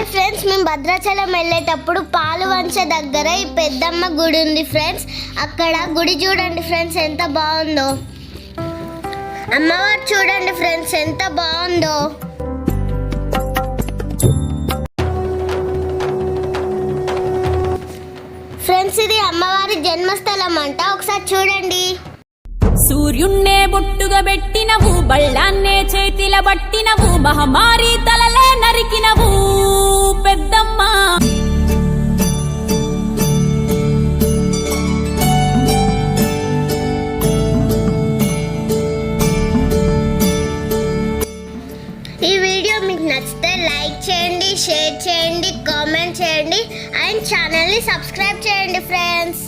Hi friends, మేము భద్రాచలం వెళ్ళేటప్పుడు పాలువంచ దగ్గర ఈ పెద్దమ్మ గుడి ఉంది ఫ్రెండ్స్. అక్కడ గుడి చూడండి ఫ్రెండ్స్ ఎంత బాగుందో. అమ్మవారు చూడండి ఫ్రెండ్స్ ఎంత బాగుందో. ఫ్రెండ్స్ ఇది అమ్మవారి జన్మస్థలం అంట, ఒకసారి చూడండి. సూర్యున్నే బొట్టుగా పెట్టినవు, బళ్ళాన్నే చేతిల పట్టినవు, మహమారి తలలే నరికినవు పెద్దమ్మ. ఈ వీడియో మీకు నచ్చితే లైక్ చేయండి, షేర్ చేయండి, కామెంట్ చేయండి అండ్ ఛానల్ని సబ్స్క్రైబ్ చేయండి ఫ్రెండ్స్.